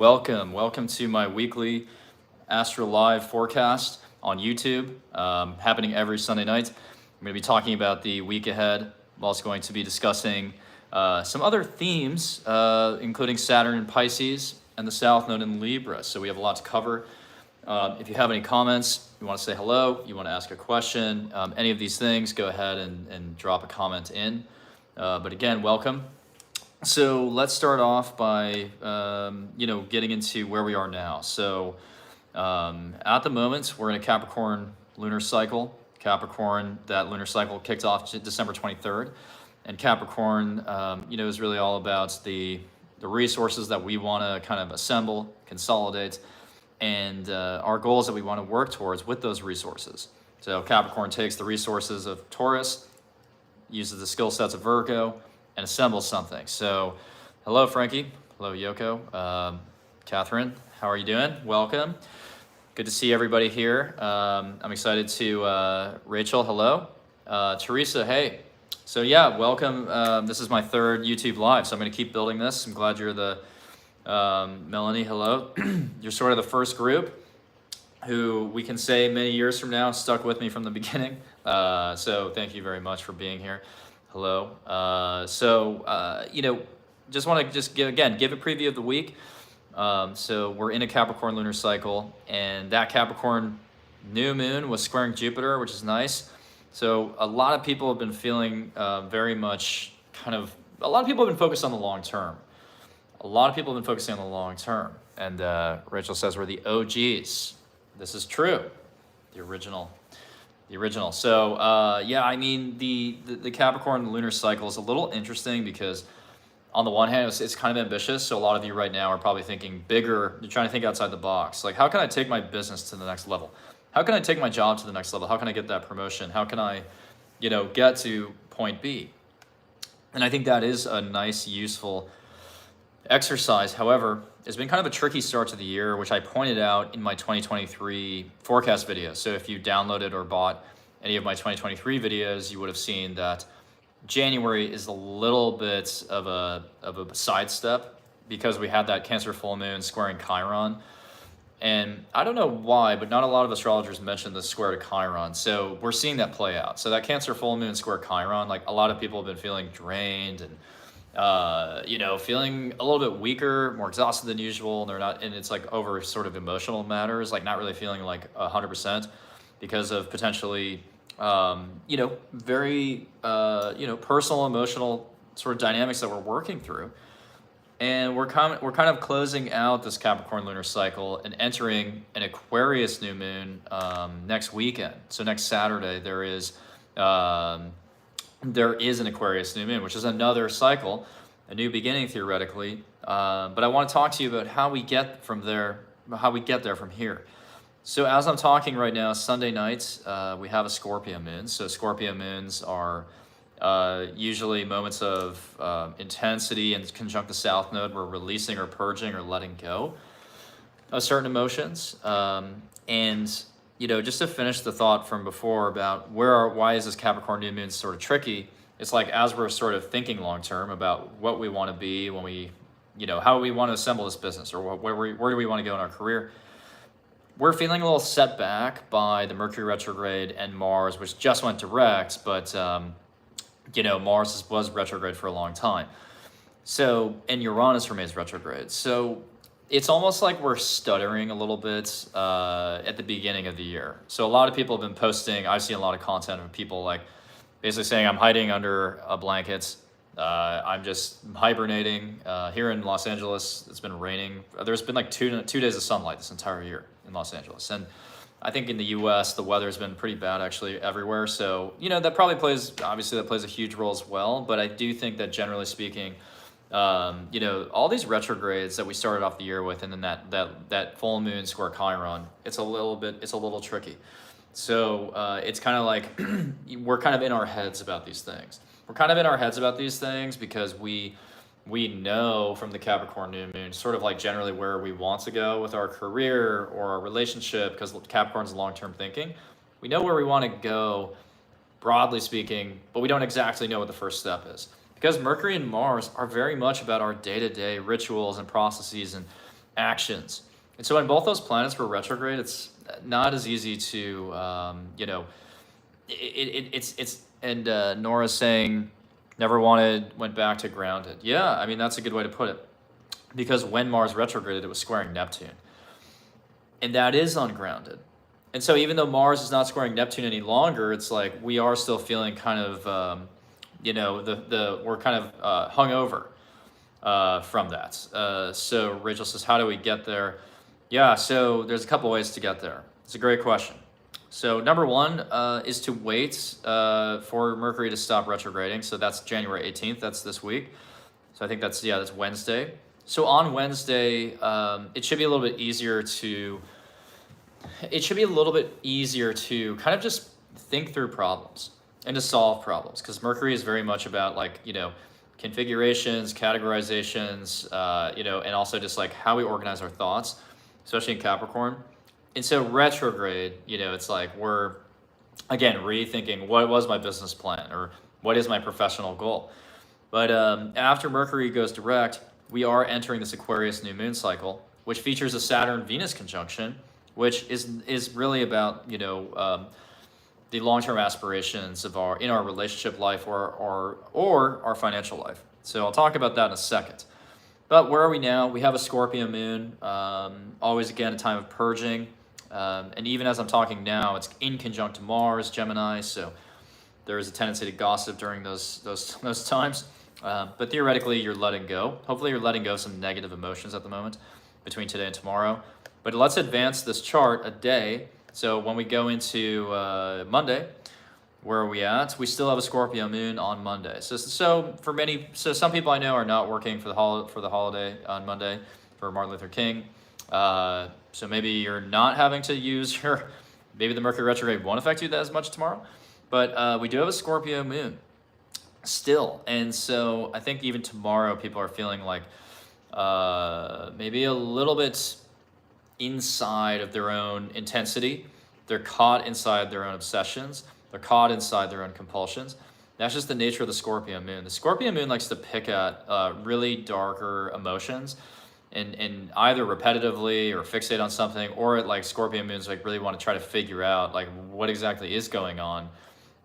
Welcome to my weekly Astro Live forecast on YouTube, happening every Sunday night. I'm going to be talking about the week ahead. I'm also going to be discussing some other themes, including Saturn in Pisces and the South Node in Libra. So we have a lot to cover. If you have any comments, you want to say hello, you want to ask a question, any of these things, go ahead and drop a comment in. But again, welcome. So let's start off by, getting into where we are now. So at the moment, we're in a Capricorn lunar cycle. Capricorn, that lunar cycle kicked off December 23rd. And Capricorn, is really all about the resources that we want to kind of assemble, consolidate, and our goals that we want to work towards with those resources. So Capricorn takes the resources of Taurus, uses the skill sets of Virgo, and assemble something. So hello, Frankie. Hello, Yoko. Catherine, how are you doing? Welcome. Good to see everybody here. I'm excited to, Rachel, hello. Teresa, hey. So yeah, welcome. This is my third YouTube Live, so I'm going to keep building this. I'm glad you're the, Melanie, hello. You're sort of the first group who we can say many years from now stuck with me from the beginning. So thank you very much for being here. Hello. Just want to give a preview of the week. So we're in a Capricorn lunar cycle, and that Capricorn new moon was squaring Jupiter, which is nice. So a lot of people have been feeling a lot of people have been focused on the long term. And Rachel says we're the OGs. This is true. The original. So the Capricorn lunar cycle is a little interesting because on the one hand, it's kind of ambitious. So a lot of you right now are probably thinking bigger. You're trying to think outside the box. Like, how can I take my business to the next level? How can I take my job to the next level? How can I get that promotion? How can I, get to point B? And I think that is a nice, useful exercise. However, it's been kind of a tricky start to the year, which I pointed out in my 2023 forecast video. So if you downloaded or bought any of my 2023 videos, you would have seen that January is a little bit of a sidestep because we had that Cancer full moon squaring Chiron. And I don't know why, but not a lot of astrologers mentioned the square to Chiron. So we're seeing that play out. So that Cancer full moon square Chiron, like a lot of people have been feeling drained and feeling a little bit weaker, more exhausted than usual. And it's like over sort of emotional matters, like not really feeling like 100% because of potentially, very, personal, emotional sort of dynamics that we're working through. And we're kind of closing out this Capricorn lunar cycle and entering an Aquarius new moon next weekend. So next Saturday there is an Aquarius new moon, which is another cycle, a new beginning theoretically. But I want to talk to you about how we get from there from here. So as I'm talking right now, Sunday nights, we have a Scorpio moon. So Scorpio moons are usually moments of intensity and conjunct the South Node. We're releasing or purging or letting go of certain emotions. Just to finish the thought from before about why is this Capricorn new moon sort of tricky, it's like as we're sort of thinking long term about what we want to be when we, how we want to assemble this business or where do we want to go in our career, we're feeling a little set back by the Mercury retrograde and Mars, which just went direct, but Mars was retrograde for a long time. So, and Uranus remains retrograde. So it's almost like we're stuttering a little bit at the beginning of the year. So a lot of people have been posting, I've seen a lot of content of people like basically saying, I'm hiding under a blanket. I'm just hibernating. Here in Los Angeles, it's been raining. There's been like two days of sunlight this entire year in Los Angeles. And I think in the US, the weather's been pretty bad actually everywhere. So, that probably plays a huge role as well. But I do think that generally speaking, all these retrogrades that we started off the year with, and then that full moon square Chiron, it's a little tricky. So it's kind of like we're kind of in our heads about these things. Because we know from the Capricorn new moon sort of like generally where we want to go with our career or our relationship, because Capricorn's long-term thinking. We know where we want to go, broadly speaking, but we don't exactly know what the first step is. Because Mercury and Mars are very much about our day-to-day rituals and processes and actions. And so when both those planets were retrograde, it's not as easy to, you know, it's and Nora's saying never went back to grounded. Yeah, I mean, that's a good way to put it. Because when Mars retrograded, it was squaring Neptune. And that is ungrounded. And so even though Mars is not squaring Neptune any longer, it's like we are still feeling kind of, you know, we're kind of hungover from that. So Rachel says, how do we get there? Yeah, so there's a couple ways to get there. It's a great question. So number one is to wait for Mercury to stop retrograding. So that's January 18th. That's this week. So I think that's Wednesday. So on Wednesday, it should be a little bit easier to kind of just think through problems and to solve problems, because Mercury is very much about, like, you know, configurations, categorizations, you know, and also just like how we organize our thoughts, especially in Capricorn. And so retrograde, you know, it's like we're, again, rethinking what was my business plan or what is my professional goal. But after Mercury goes direct, we are entering this Aquarius new moon cycle, which features a Saturn-Venus conjunction, which is really about, you know, the long-term aspirations of our relationship life or our financial life. So I'll talk about that in a second. But where are we now? We have a Scorpio moon, always, again, a time of purging. And even as I'm talking now, it's in conjunct to Mars, Gemini, so there is a tendency to gossip during those times. But theoretically, you're letting go. Hopefully, you're letting go of some negative emotions at the moment between today and tomorrow. But let's advance this chart a day. So when we go into Monday, where are we at? We still have a Scorpio moon on Monday. So some people I know are not working for the holiday on Monday for Martin Luther King. So maybe you're not having to use maybe the Mercury retrograde won't affect you that as much tomorrow. But we do have a Scorpio moon still. And so I think even tomorrow people are feeling like maybe a little bit inside of their own intensity. They're caught inside their own obsessions. They're caught inside their own compulsions. That's just the nature of the Scorpio moon. The Scorpio moon likes to pick at really darker emotions and either repetitively or fixate on something, or like Scorpio moons like really want to try to figure out like what exactly is going on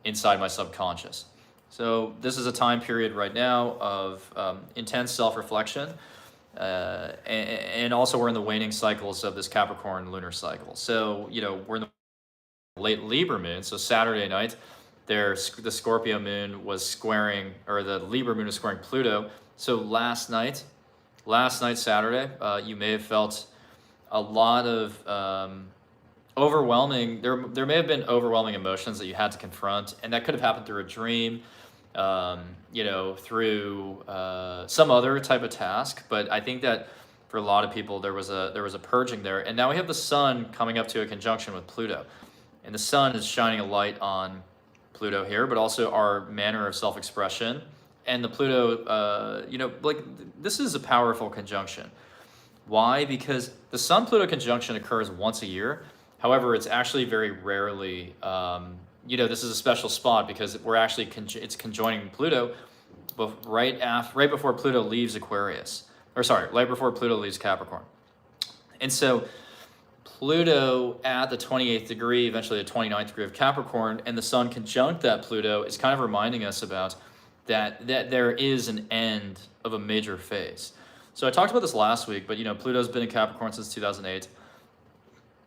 inside my subconscious. So this is a time period right now of intense self-reflection. And also we're in the waning cycles of this Capricorn lunar cycle. So, you know, we're in the late Libra moon. So Saturday night, the Scorpio moon was squaring, or the Libra moon was squaring Pluto. So last night, Saturday, you may have felt a lot of overwhelming, there may have been overwhelming emotions that you had to confront, and that could have happened through a dream, you know, through some other type of task. But I think that for a lot of people, there was a purging there. And now we have the sun coming up to a conjunction with Pluto. And the sun is shining a light on Pluto here, but also our manner of self-expression. And the Pluto, you know, like this is a powerful conjunction. Why? Because the Sun-Pluto conjunction occurs once a year. However, it's actually very rarely, you know, this is a special spot because we're actually, it's conjoining Pluto right before Pluto leaves Aquarius. Or sorry, right before Pluto leaves Capricorn. And so Pluto at the 28th degree, eventually the 29th degree of Capricorn, and the Sun conjunct that Pluto is kind of reminding us about that there is an end of a major phase. So I talked about this last week, but you know, Pluto's been in Capricorn since 2008.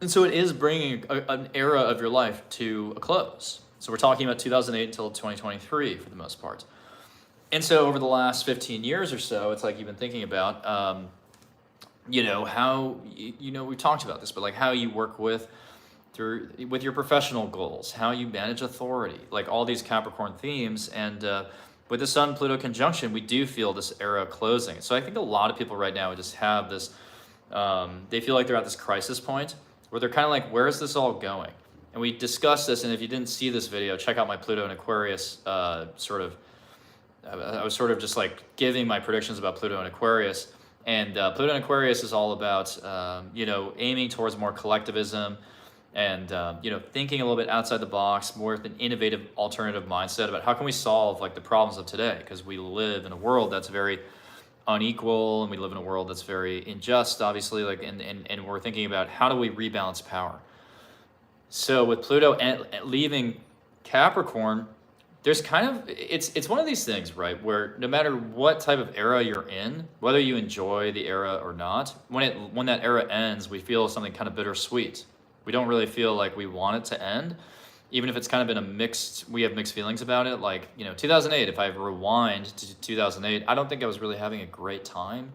And so it is bringing an era of your life to a close. So we're talking about 2008 until 2023 for the most part. And so over the last 15 years or so, it's like you've been thinking about, you know, how, you know, we've talked about this, but like how you work with your professional goals, how you manage authority, like all these Capricorn themes. And with the Sun-Pluto conjunction, we do feel this era closing. So I think a lot of people right now just have this, they feel like they're at this crisis point where they're kind of like, where is this all going? And we discussed this, and if you didn't see this video, check out my Pluto and Aquarius I was sort of just like giving my predictions about Pluto and Aquarius. And Pluto and Aquarius is all about, you know, aiming towards more collectivism and, you know, thinking a little bit outside the box, more with an innovative alternative mindset about how can we solve like the problems of today? Because we live in a world that's very unequal, and we live in a world that's very unjust, obviously, like, and we're thinking about how do we rebalance power. So with Pluto leaving Capricorn, there's kind of, it's one of these things, right, where no matter what type of era you're in, whether you enjoy the era or not, when that era ends, we feel something kind of bittersweet. We don't really feel like we want it to end, even if it's kind of been we have mixed feelings about it. Like, 2008, if I rewind to 2008, I don't think I was really having a great time,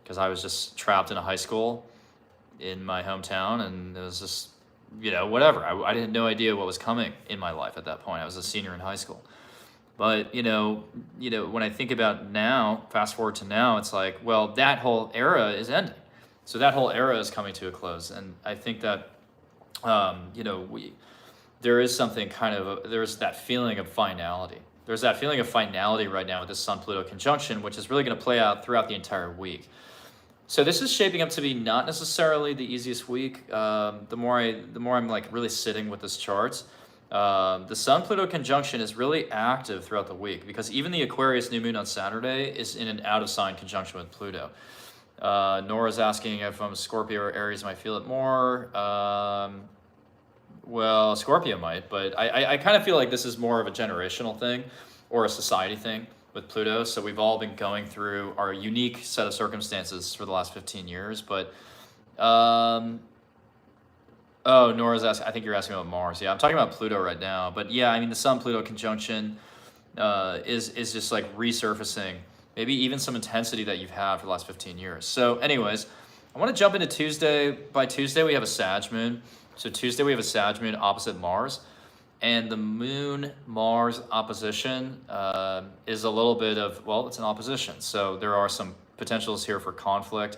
because I was just trapped in a high school in my hometown, and it was just, whatever. I didn't no idea what was coming in my life at that point. I was a senior in high school. But, when I think about now, fast forward to now, it's like, well, that whole era is ending. So that whole era is coming to a close. And I think that, there is something there's that feeling of finality. There's that feeling of finality right now with this Sun-Pluto conjunction, which is really going to play out throughout the entire week. So this is shaping up to be not necessarily the easiest week. The more I'm like really sitting with this chart, the Sun-Pluto conjunction is really active throughout the week, because even the Aquarius new moon on Saturday is in an out of sign conjunction with Pluto. Nora's asking if I'm Scorpio or Aries, might feel it more. Well, Scorpio might, but I kind of feel like this is more of a generational thing or a society thing with Pluto. So we've all been going through our unique set of circumstances for the last 15 years. But, oh, Nora's asking, I think you're asking about Mars. Yeah, I'm talking about Pluto right now. But yeah, I mean, the Sun-Pluto conjunction is just like resurfacing maybe even some intensity that you've had for the last 15 years. So anyways, I want to jump into Tuesday. By Tuesday, we have a Sag moon. So Tuesday, we have a Sag moon opposite Mars. And the Moon-Mars opposition is a little bit of, well, it's an opposition. So there are some potentials here for conflict.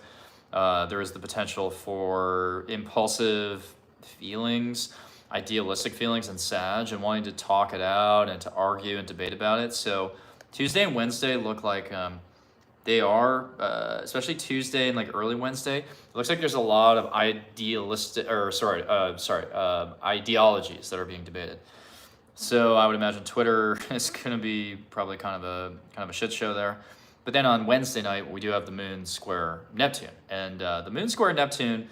There is the potential for impulsive feelings, idealistic feelings in Sag, and wanting to talk it out and to argue and debate about it. So Tuesday and Wednesday look like they are, especially Tuesday and like early Wednesday, it looks like there's a lot of ideologies that are being debated. So I would imagine Twitter is going to be probably kind of a shit show there. But then on Wednesday night, we do have the moon square Neptune. And the moon square Neptune,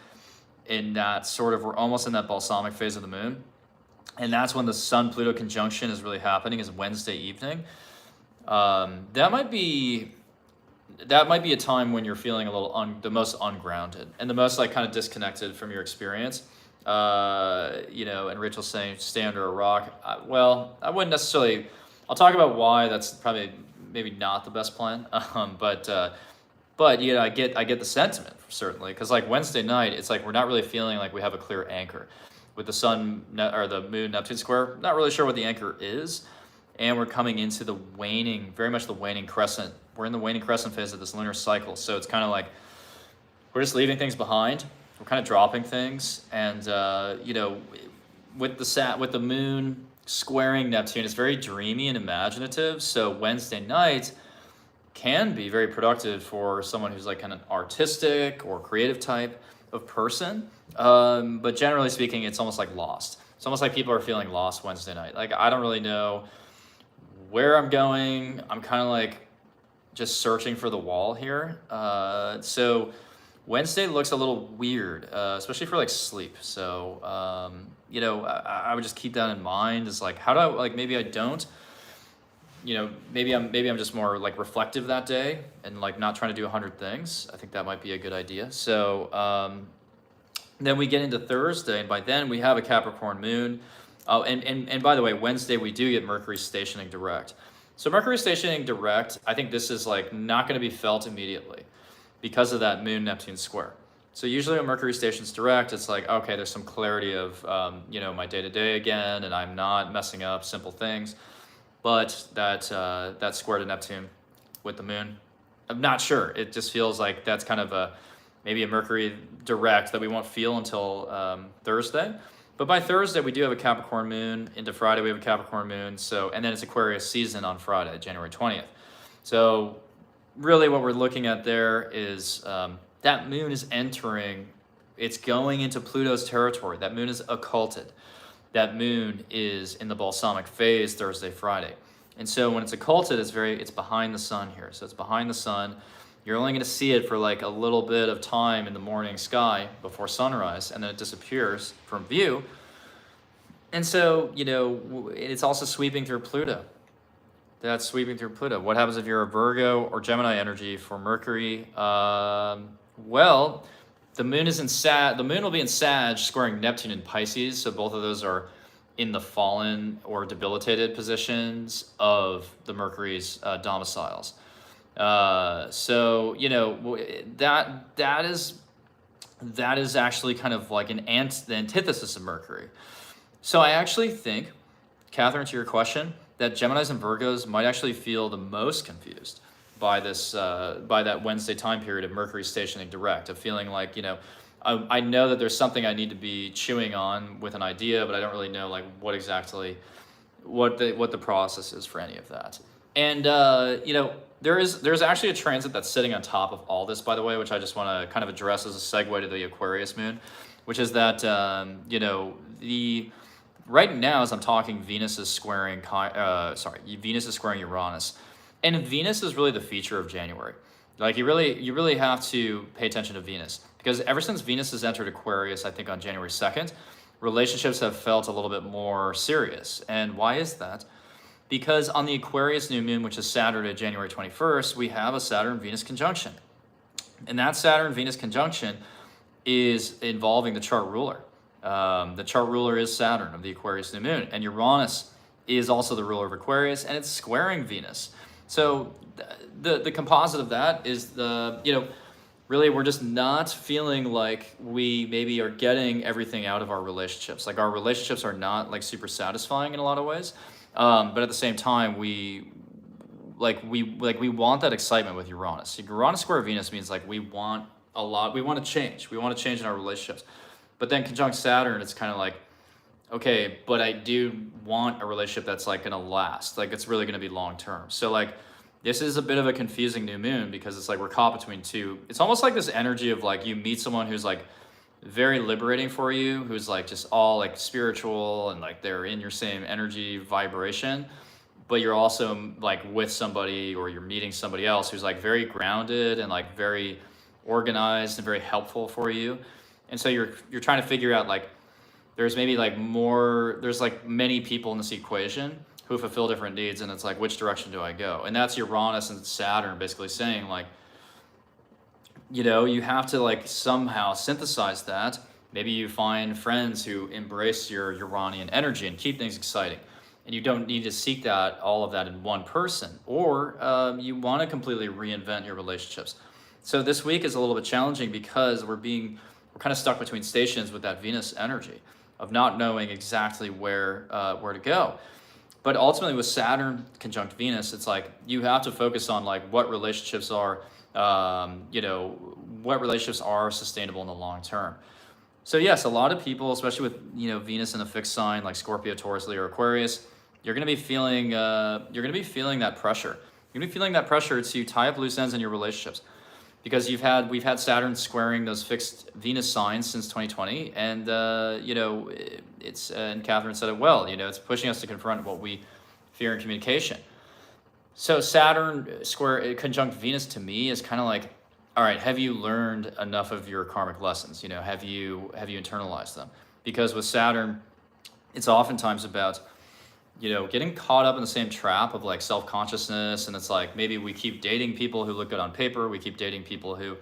in that sort of, we're almost in that balsamic phase of the moon. And that's when the Sun-Pluto conjunction is really happening, is Wednesday evening. That might be a time when you're feeling a little the most ungrounded and the most like kind of disconnected from your experience. And Rachel's saying stay under a rock. Well, I wouldn't necessarily. I'll talk about why that's probably maybe not the best plan. But I get the sentiment certainly, because like Wednesday night, it's like we're not really feeling like we have a clear anchor with the Sun or the Moon Neptune square. Not really sure what the anchor is, and we're coming into the very much the waning crescent. We're in the waning crescent phase of this lunar cycle, so it's kind of like we're just leaving things behind. We're kind of dropping things, and with the moon squaring Neptune, it's very dreamy and imaginative. So Wednesday night can be very productive for someone who's like kind of artistic or creative type of person. But generally speaking, it's almost like lost. It's almost like people are feeling lost Wednesday night. Like I don't really know where I'm going. I'm kind of like just searching for the wall here. So Wednesday looks a little weird, especially for like sleep. So, I would just keep that in mind. Is like, how do I, like, maybe I don't, maybe I'm just more like reflective that day and like not trying to do 100 things. I think that might be a good idea. So, then we get into Thursday, and by then we have a Capricorn moon. Oh, and by the way, Wednesday we do get Mercury stationing direct. So Mercury stationing direct, I think this is like not going to be felt immediately, because of that Moon Neptune square. So usually when Mercury stations direct, it's like, okay, there's some clarity of, my day-to-day again, and I'm not messing up simple things. But that square to Neptune with the moon, I'm not sure. It just feels like that's kind of maybe a Mercury direct that we won't feel until Thursday. But by Thursday, we do have a Capricorn moon. Into Friday, we have a Capricorn moon. And then it's Aquarius season on Friday, January 20th. So really what we're looking at there is that moon is it's going into Pluto's territory. That moon is occulted. That moon is in the balsamic phase Thursday, Friday. And so when it's occulted, it's behind the sun here. So it's behind the sun. you're only going to see it for like a little bit of time in the morning sky before sunrise, and then it disappears from view. And so, you know, it's also sweeping through Pluto. That's sweeping through Pluto. What happens if you're a Virgo or Gemini energy for Mercury? Well, the moon is in the moon will be in Sag, squaring Neptune in Pisces. So both of those are in the fallen or debilitated positions of the Mercury's domiciles. So, you know, that is actually kind of like the antithesis of Mercury. So I actually think, Catherine, to your question, that Geminis and Virgos might actually feel the most confused by this, by that Wednesday time period of Mercury stationing direct, of feeling like, you know, I know that there's something I need to be chewing on with an idea, but I don't really know like what the process is for any of that. And you know, there's actually a transit that's sitting on top of all this, by the way, which I just want to kind of address as a segue to the Aquarius moon, which is that you know, right now as I'm talking, Venus is squaring Uranus, and Venus is really the feature of January. Like you really have to pay attention to Venus, because ever since Venus has entered Aquarius, I think on January 2nd, relationships have felt a little bit more serious. And why is that? Because on the Aquarius new moon, which is Saturday, January 21st, we have a Saturn-Venus conjunction. And that Saturn-Venus conjunction is involving the chart ruler. The chart ruler is Saturn of the Aquarius new moon, and Uranus is also the ruler of Aquarius, and it's squaring Venus. So the composite of that is you know, really we're just not feeling like we maybe are getting everything out of our relationships. Like our relationships are not like super satisfying in a lot of ways. But at the same time, we want that excitement with Uranus. Uranus square Venus means like we want to change in our relationships. But then conjunct Saturn, it's kind of like, okay, but I do want a relationship that's like gonna last, like it's really gonna be long term. So like this is a bit of a confusing new moon, because it's like we're caught between two. It's almost like this energy of like you meet someone who's like very liberating for you, who's like just all like spiritual and like they're in your same energy vibration, but you're also like with somebody, or you're meeting somebody else who's like very grounded and like very organized and very helpful for you. And so you're trying to figure out like there's like many people in this equation who fulfill different needs, and it's like, which direction do I go? And that's Uranus and Saturn basically saying like, you know, you have to like somehow synthesize that. Maybe you find friends who embrace your Uranian energy and keep things exciting, and you don't need to seek all of that in one person, or you want to completely reinvent your relationships. So this week is a little bit challenging because we're kind of stuck between stations with that Venus energy of not knowing exactly where to go. But ultimately with Saturn conjunct Venus, it's like you have to focus on like what relationships are, you know, what relationships are sustainable in the long term. So yes, a lot of people, especially with, you know, Venus in a fixed sign like Scorpio, Taurus, Leo, or Aquarius, you're going to be feeling that pressure. You're going to be feeling that pressure to tie up loose ends in your relationships, because we've had Saturn squaring those fixed Venus signs since 2020, and you know, it's and Catherine said it well. You know, it's pushing us to confront what we fear in communication. So Saturn square conjunct Venus to me is kind of like, all right, have you learned enough of your karmic lessons? You know, have you internalized them? Because with Saturn, it's oftentimes about, you know, getting caught up in the same trap of like self-consciousness. And it's like, maybe we keep dating people who look good on paper. We keep dating people who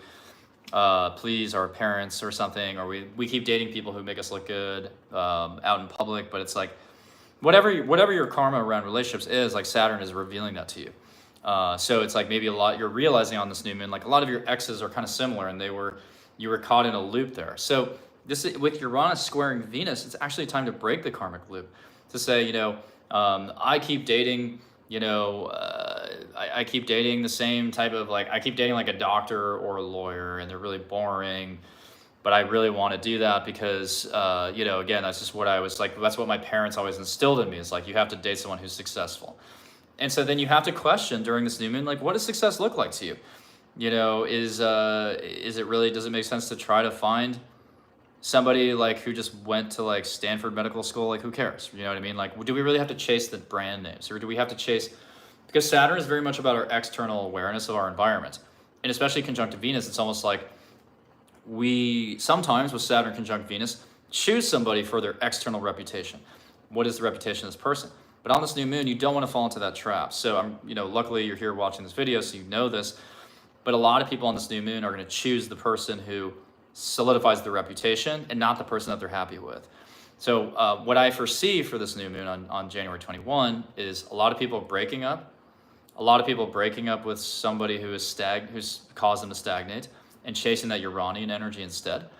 please our parents or something, or we keep dating people who make us look good out in public. But it's like, whatever your karma around relationships is, like Saturn is revealing that to you. So it's like maybe you're realizing on this new moon, like a lot of your exes are kind of similar, and you were caught in a loop there. So with Uranus squaring Venus, it's actually time to break the karmic loop, to say, you know, I keep dating, you know, I keep dating the same type of, like, I keep dating like a doctor or a lawyer, and they're really boring, but I really want to do that because, you know, again, that's just what I was like, that's what my parents always instilled in me. It's like, you have to date someone who's successful. And so then you have to question during this new moon, like, what does success look like to you? You know, does it make sense to try to find somebody like who just went to like Stanford Medical School? Like, who cares? You know what I mean? Like, do we really have to chase the brand names, or do we have to chase, because Saturn is very much about our external awareness of our environment. and especially conjunct Venus, it's almost like we sometimes with Saturn conjunct Venus choose somebody for their external reputation. What is the reputation of this person? But on this new moon, you don't want to fall into that trap. So luckily you're here watching this video, so you know this. But a lot of people on this new moon are going to choose the person who solidifies their reputation and not the person that they're happy with. So what I foresee for this new moon on January 21 is a lot of people breaking up. A lot of people breaking up with somebody who's caused them to stagnate and chasing that Uranian energy instead.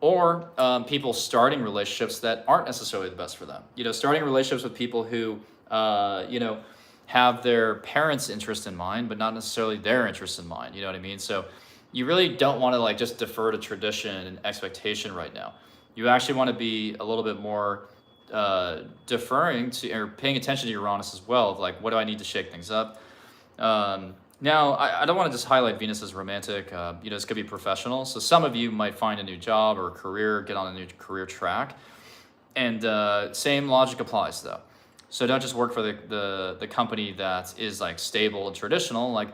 Or people starting relationships that aren't necessarily the best for them. Starting relationships with people who, have their parents' interest in mind, but not necessarily their interest in mind. You know what I mean? So you really don't want to like just defer to tradition and expectation right now. You actually want to be a little bit more deferring to or paying attention to Uranus as well. Of like, what do I need to shake things up? Now, I don't want to just highlight Venus as romantic. This could be professional. So some of you might find a new job or a career, get on a new career track. And same logic applies though. So don't just work for the company that is like stable and traditional. Like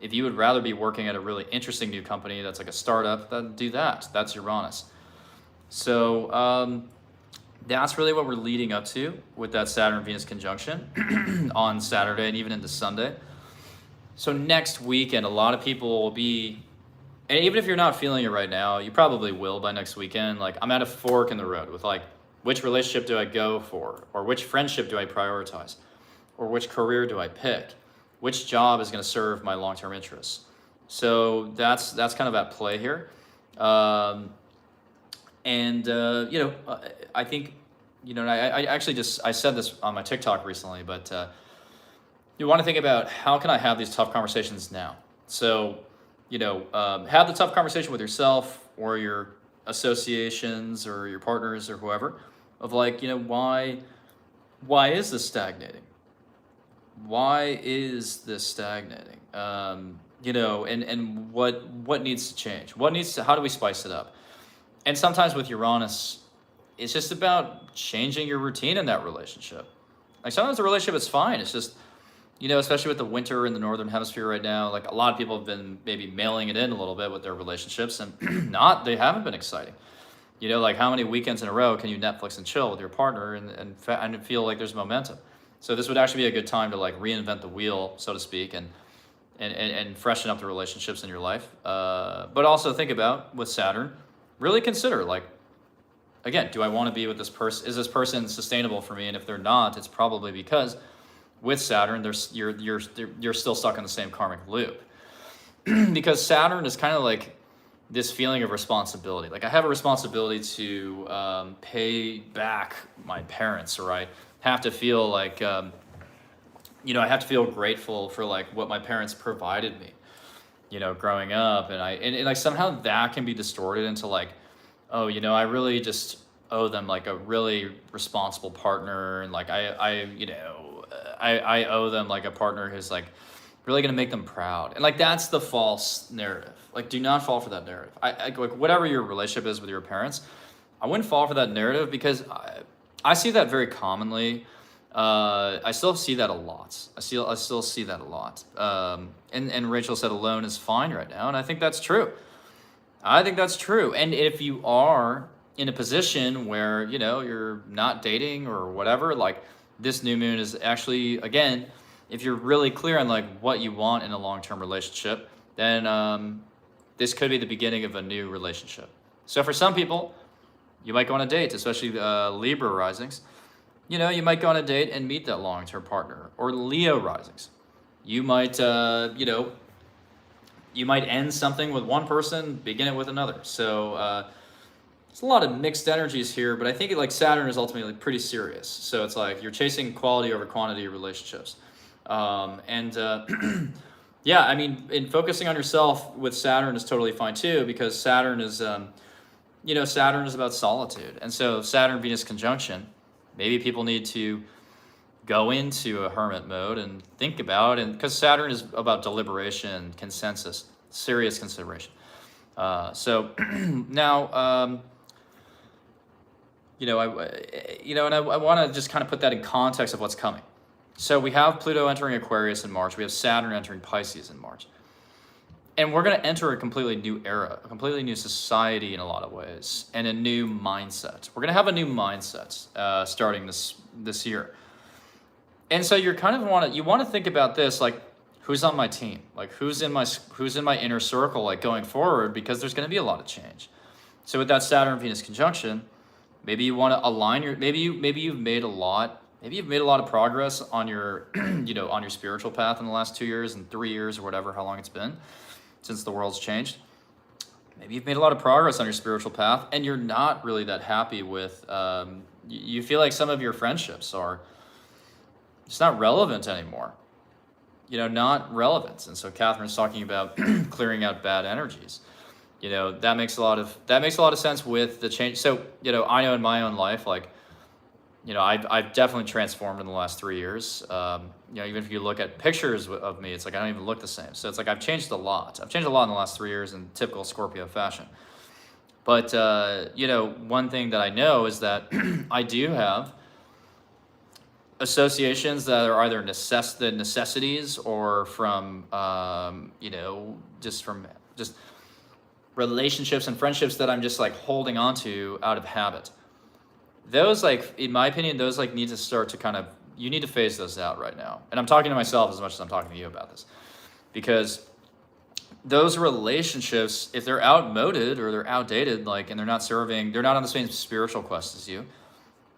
if you would rather be working at a really interesting new company that's like a startup, then do that. That's Uranus. So that's really what we're leading up to with that Saturn-Venus conjunction on Saturday and even into Sunday. So next weekend, a lot of people will be, and even if you're not feeling it right now, you probably will by next weekend. Like I'm at a fork in the road with like, which relationship do I go for? Or which friendship do I prioritize? Or which career do I pick? Which job is going to serve my long-term interests? So that's kind of at play here. I think, I actually I said this on my TikTok recently, but you want to think about how can I have these tough conversations now? So, have the tough conversation with yourself or your associations or your partners or whoever of like, why is this stagnating? Why is this stagnating? And what needs to change? How do we spice it up? And sometimes with Uranus, it's just about changing your routine in that relationship. Like sometimes the relationship is fine. It's just, especially with the winter in the Northern Hemisphere right now, like a lot of people have been maybe mailing it in a little bit with their relationships and they haven't been exciting. Like how many weekends in a row can you Netflix and chill with your partner and feel like there's momentum? So this would actually be a good time to like reinvent the wheel, so to speak, and freshen up the relationships in your life. But also think about with Saturn, really consider like, again, do I want to be with this person? Is this person sustainable for me? And if they're not, it's probably because with Saturn, you're still stuck in the same karmic loop. Because Saturn is kind of like this feeling of responsibility. Like I have a responsibility to pay back my parents, or I have to feel like, I have to feel grateful for like what my parents provided me, growing up. And like somehow that can be distorted into like, oh, I really just owe them like a really responsible partner. And like, I owe them like a partner who's like really going to make them proud. And like, that's the false narrative. Like, do not fall for that narrative. Like whatever your relationship is with your parents, I wouldn't fall for that narrative because I see that very commonly. I still see that a lot. I still see that a lot. And Rachel said alone is fine right now. And I think that's true. And if you are in a position where, you're not dating or whatever, like this new moon is actually, again, if you're really clear on like what you want in a long-term relationship, then this could be the beginning of a new relationship. So for some people, you might go on a date, especially Libra risings. You might go on a date and meet that long-term partner. Or Leo risings. You might, you might end something with one person, begin it with another. So there's a lot of mixed energies here, but I think like Saturn is ultimately pretty serious. So it's like you're chasing quality over quantity relationships. Yeah, I mean, in focusing on yourself with Saturn is totally fine too, because Saturn is, Saturn is about solitude. And so Saturn-Venus conjunction, maybe people need to go into a hermit mode and think about, and because Saturn is about deliberation, consensus, serious consideration. So now, and I want to just kind of put that in context of what's coming. So we have Pluto entering Aquarius in March. We have Saturn entering Pisces in March. And we're going to enter a completely new era, a completely new society in a lot of ways, and a new mindset. We're going to have a new mindset starting this year. And so you're kind of you want to think about this, like, who's on my team, like who's in my inner circle, like going forward, because there's going to be a lot of change. So with that Saturn Venus conjunction, maybe you want to align maybe you've made a lot of progress on your on your spiritual path in the last 2 years and 3 years or whatever, how long it's been since the world's changed. Maybe you've made a lot of progress on your spiritual path, and you're not really that happy with, you feel like some of your friendships are just not relevant anymore. Not relevant. And so Catherine's talking about clearing out bad energies. That makes a lot of sense with the change. So, I know in my own life, like, I've definitely transformed in the last 3 years. Even if you look at pictures of me, it's like I don't even look the same. So it's like I've changed a lot. I've changed a lot in the last 3 years in typical Scorpio fashion. But, one thing that I know is that I do have associations that are either the necessities or from, just relationships and friendships that I'm just like holding on to out of habit. Those, like, in my opinion, those like need to start to you need to phase those out right now. And I'm talking to myself as much as I'm talking to you about this, because those relationships, if they're outmoded or they're outdated, like, and they're not on the same spiritual quest as you,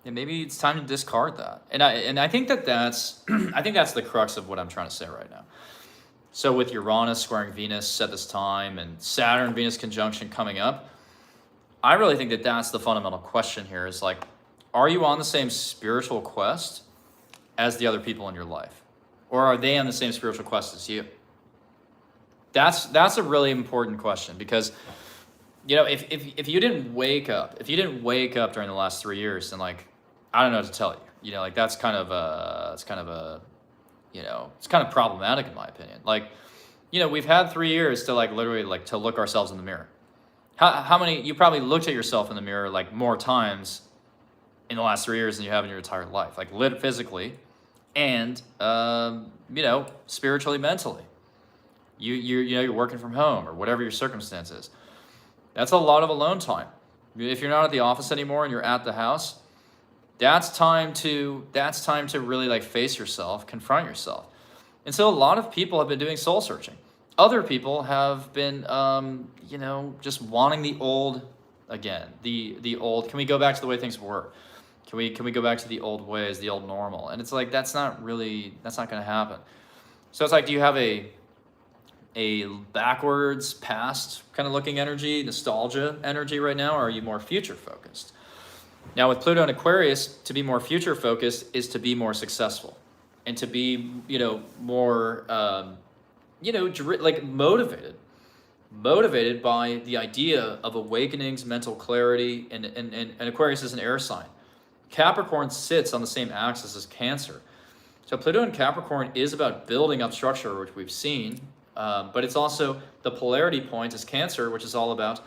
then maybe it's time to discard that. And I think that's the crux of what I'm trying to say right now. So with Uranus squaring Venus at this time and Saturn Venus conjunction coming up, I really think that that's the fundamental question here, is like, are you on the same spiritual quest as the other people in your life? Or are they on the same spiritual quest as you? That's a really important question, because if you didn't wake up during the last 3 years, then, like, I don't know what to tell you. Like, that's kind of it's kind of problematic in my opinion. Like, we've had 3 years to, like, literally, like, to look ourselves in the mirror. How many, you probably looked at yourself in the mirror like more times in the last 3 years than you have in your entire life, like physically and spiritually, mentally. You're working from home or whatever your circumstance is. That's a lot of alone time. If you're not at the office anymore and you're at the house, that's time to really, like, face yourself, confront yourself. And so a lot of people have been doing soul searching. Other people have been, just wanting the old again. The old. Can we go back to the way things were? Can we go back to the old ways, the old normal? And it's like that's not going to happen. So it's like, do you have a backwards, past kind of looking energy, nostalgia energy right now, or are you more future focused? Now with Pluto and Aquarius, to be more future focused is to be more successful, and to be more like motivated by the idea of awakenings, mental clarity, and Aquarius is an air sign. Capricorn sits on the same axis as Cancer. So Pluto in Capricorn is about building up structure, which we've seen, but it's also the polarity point is Cancer, which is all about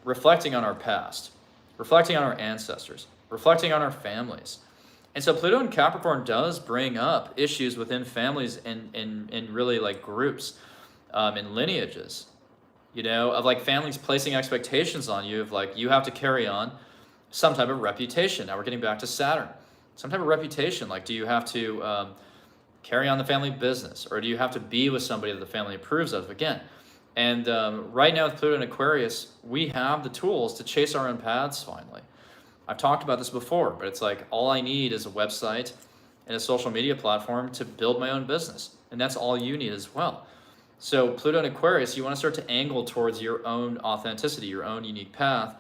reflecting on our past, reflecting on our ancestors, reflecting on our families. And so Pluto in Capricorn does bring up issues within families and really, like, groups and lineages, of, like, families placing expectations on you of, like, you have to carry on some type of reputation. Now we're getting back to Saturn. Some type of reputation, like, do you have to carry on the family business, or do you have to be with somebody that the family approves of again? And right now with Pluto and Aquarius, we have the tools to chase our own paths finally. I've talked about this before, but it's like all I need is a website and a social media platform to build my own business. And that's all you need as well. So Pluto and Aquarius, you want to start to angle towards your own authenticity, your own unique path.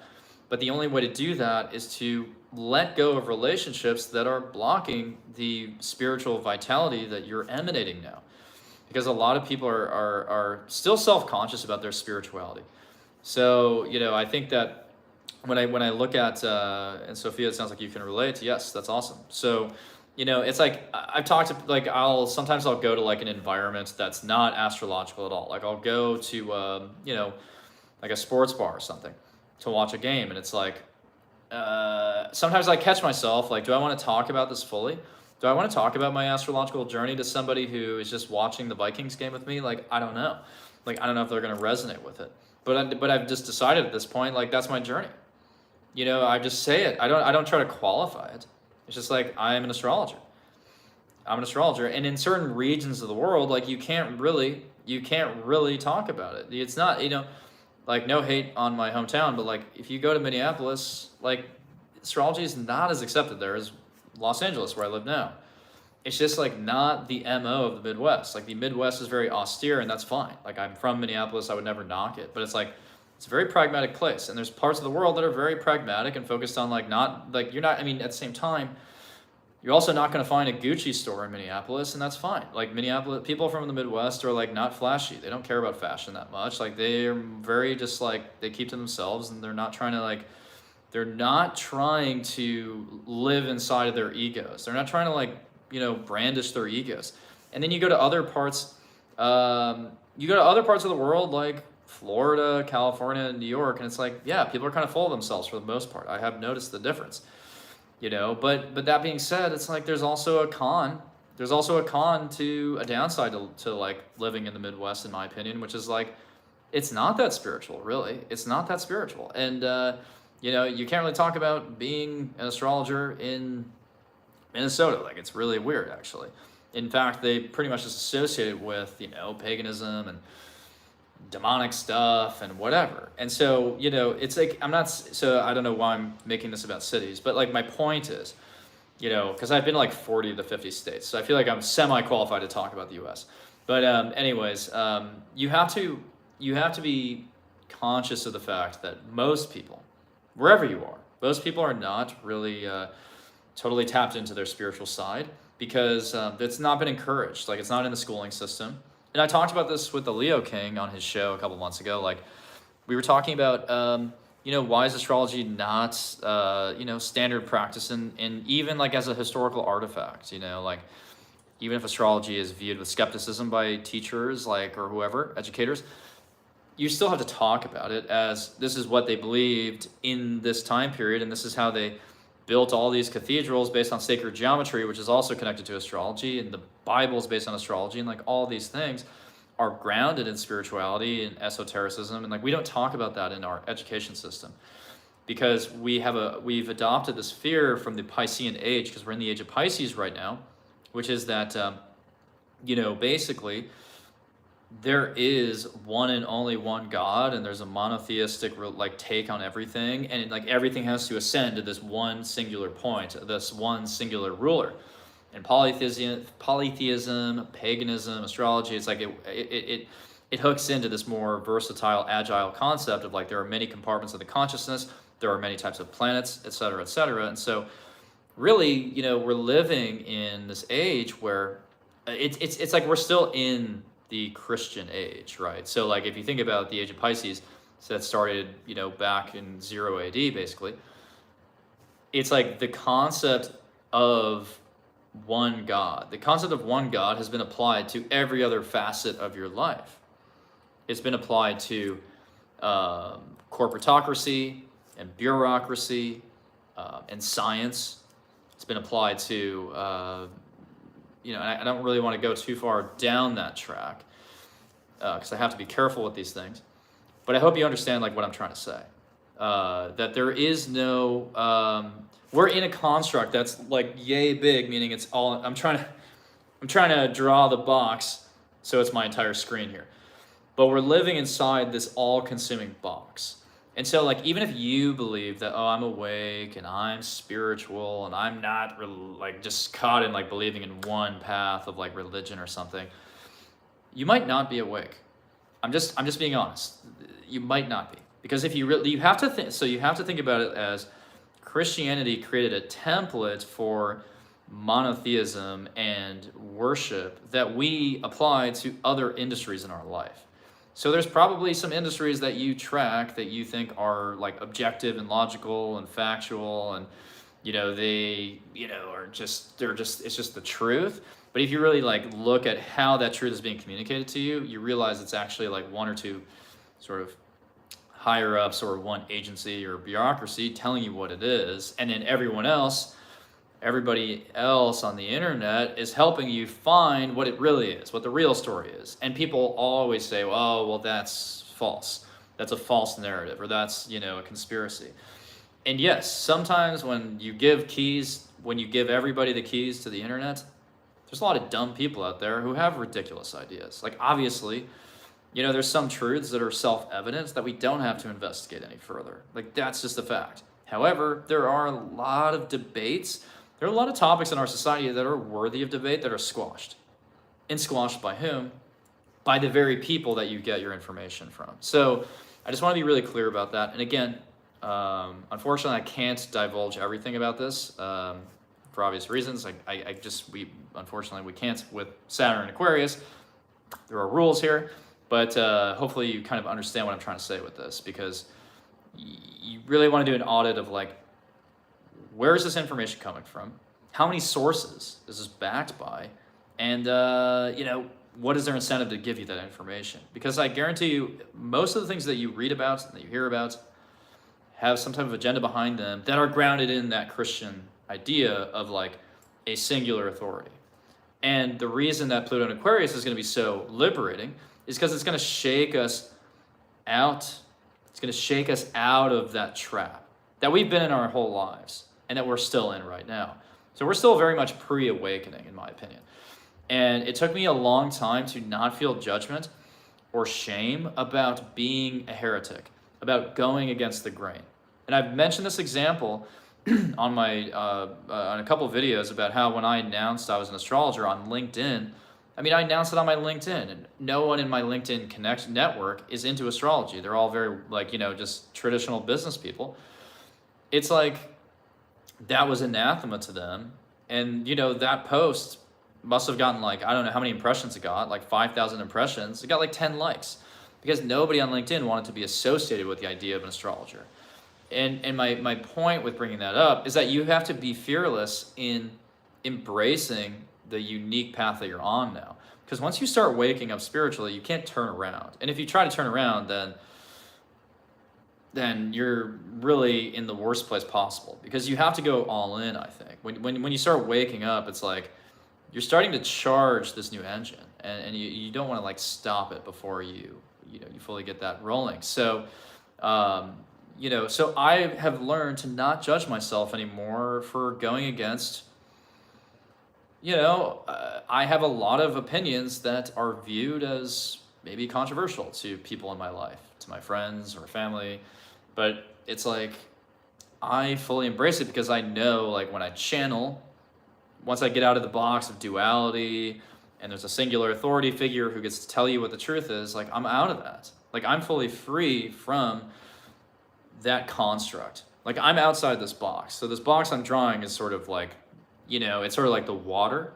But the only way to do that is to let go of relationships that are blocking the spiritual vitality that you're emanating now. Because a lot of people are still self-conscious about their spirituality. So, I think that when I look at, and Sophia, it sounds like you can relate. Yes, that's awesome. So, it's like, I've talked to, like, sometimes I'll go to, like, an environment that's not astrological at all. Like, I'll go to, like a sports bar or something to watch a game. And it's like, sometimes I catch myself, like, do I want to talk about this fully? Do I want to talk about my astrological journey to somebody who is just watching the Vikings game with me? Like, I don't know. like, I don't know if they're going to resonate with it, but I've just decided at this point, like, that's my journey. You know, I just say it. I don't try to qualify it. It's just like, I am an astrologer. I'm an astrologer. And in certain regions of the world, like, you can't really talk about it. It's not, you know, like, no hate on my hometown, but like, if you go to Minneapolis, like, astrology is not as accepted there as Los Angeles, where I live now. It's just like not the MO of the Midwest. Like, the Midwest is very austere, and that's fine. Like, I'm from Minneapolis, I would never knock it, but it's like, it's a very pragmatic place. And there's parts of the world that are very pragmatic and focused on, like, not, like, you're not, I mean, at the same time, you're also not going to find a Gucci store in Minneapolis, and that's fine. Like, Minneapolis, people from the Midwest are, like, not flashy. They don't care about fashion that much. Like, they're very just, like, they keep to themselves, and they're not trying to, like, they're not trying to live inside of their egos. They're not trying to, like, you know, brandish their egos. And then you go to other parts, of the world, like Florida, California, and New York, and it's like, yeah, people are kind of full of themselves for the most part. I have noticed the difference, you know. But that being said, it's like, there's also a con. There's also a con to a downside to like living in the Midwest, in my opinion, which is like, it's not that spiritual, really. It's not that spiritual. And you know, you can't really talk about being an astrologer in Minnesota. Like, it's really weird, actually. In fact, they pretty much just associate it with, you know, paganism and demonic stuff and whatever. And so, you know, it's like, so I don't know why I'm making this about cities, but like, my point is, you know, because I've been like 40 to 50 states, so I feel like I'm semi-qualified to talk about the US. But anyways, you have to be conscious of the fact that most people, wherever you are, most people are not really totally tapped into their spiritual side, because it's not been encouraged. Like, it's not in the schooling system. And I talked about this with the Leo King on his show a couple months ago. Like, we were talking about, you know, why is astrology not, you know, standard practice in even like as a historical artifact, you know, like, even if astrology is viewed with skepticism by teachers, like, or whoever, educators, you still have to talk about it as this is what they believed in this time period, and this is how they built all these cathedrals based on sacred geometry, which is also connected to astrology, and the Bible is based on astrology, and like, all these things are grounded in spirituality and esotericism, and like, we don't talk about that in our education system, because we've adopted this fear from the Piscean age, because we're in the age of Pisces right now, which is that you know, basically, there is one and only one God, and there's a monotheistic like take on everything, and like, everything has to ascend to this one singular point, this one singular ruler. And polytheism, paganism, astrology, it's like it hooks into this more versatile, agile concept of like, there are many compartments of the consciousness, there are many types of planets, etc., etc. And so, really, you know, we're living in this age where it's like we're still in the Christian age, right? So like, if you think about the age of Pisces, so that started, you know, back in 0 AD, basically. It's like the concept of one God. The concept of one God has been applied to every other facet of your life. It's been applied to corporatocracy and bureaucracy and science. It's been applied to you know, I don't really want to go too far down that track because I have to be careful with these things. But I hope you understand like what I'm trying to say. That there is no, we're in a construct that's like yay big, meaning it's all, I'm trying to draw the box so it's my entire screen here. But we're living inside this all-consuming box. And so like, even if you believe that, oh, I'm awake and I'm spiritual and I'm not like just caught in like believing in one path of like religion or something, you might not be awake. I'm just being honest. You might not be, because if you really, you have to think, so you have to think about it as Christianity created a template for monotheism and worship that we apply to other industries in our life. So there's probably some industries that you track that you think are like objective and logical and factual, and you know, they, you know, are just, it's just the truth. But if you really like look at how that truth is being communicated to you, you realize it's actually like one or two sort of higher ups or one agency or bureaucracy telling you what it is, and then everyone else everybody else on the internet is helping you find what it really is, what the real story is. And people always say, oh, well, that's false. That's a false narrative, or that's, a conspiracy. And yes, sometimes when you give everybody the keys to the internet, there's a lot of dumb people out there who have ridiculous ideas. Like, obviously, there's some truths that are self-evident that we don't have to investigate any further. Like, that's just a fact. However, there are a lot of debates. There are a lot of topics in our society that are worthy of debate that are squashed. And squashed by whom? By the very people that you get your information from. So I just want to be really clear about that. And again, unfortunately, I can't divulge everything about this for obvious reasons. Unfortunately, we can't with Saturn and Aquarius. There are rules here, but hopefully you kind of understand what I'm trying to say with this, because you really want to do an audit of, like, where is this information coming from? How many sources is this backed by? And, what is their incentive to give you that information? Because I guarantee you, most of the things that you read about, that you hear about, have some type of agenda behind them that are grounded in that Christian idea of, like, a singular authority. And the reason that Pluto and Aquarius is going to be so liberating is because it's going to shake us out. It's going to shake us out of that trap that we've been in our whole lives and that we're still in right now. So we're still very much pre-awakening, in my opinion. And it took me a long time to not feel judgment or shame about being a heretic, about going against the grain. And I've mentioned this example on my on a couple of videos about how when I announced I was an astrologer on LinkedIn, I announced it on my LinkedIn, and no one in my LinkedIn network is into astrology. They're all very, just traditional business people. It's like, that was anathema to them. And, that post must have gotten, I don't know how many impressions it got, 5,000 impressions. It got 10 likes because nobody on LinkedIn wanted to be associated with the idea of an astrologer. And my point with bringing that up is that you have to be fearless in embracing the unique path that you're on now. Because once you start waking up spiritually, you can't turn around. And if you try to turn around, then you're really in the worst place possible, because you have to go all in, I think. When you start waking up, it's like you're starting to charge this new engine, and you don't want to stop it before you fully get that rolling. So so I have learned to not judge myself anymore for going against, I have a lot of opinions that are viewed as maybe controversial to people in my life, to my friends or family, but it's like, I fully embrace it because I know, when I channel, once I get out of the box of duality and there's a singular authority figure who gets to tell you what the truth is, I'm out of that. I'm fully free from that construct. I'm outside this box. So this box I'm drawing is sort of it's sort of like the water.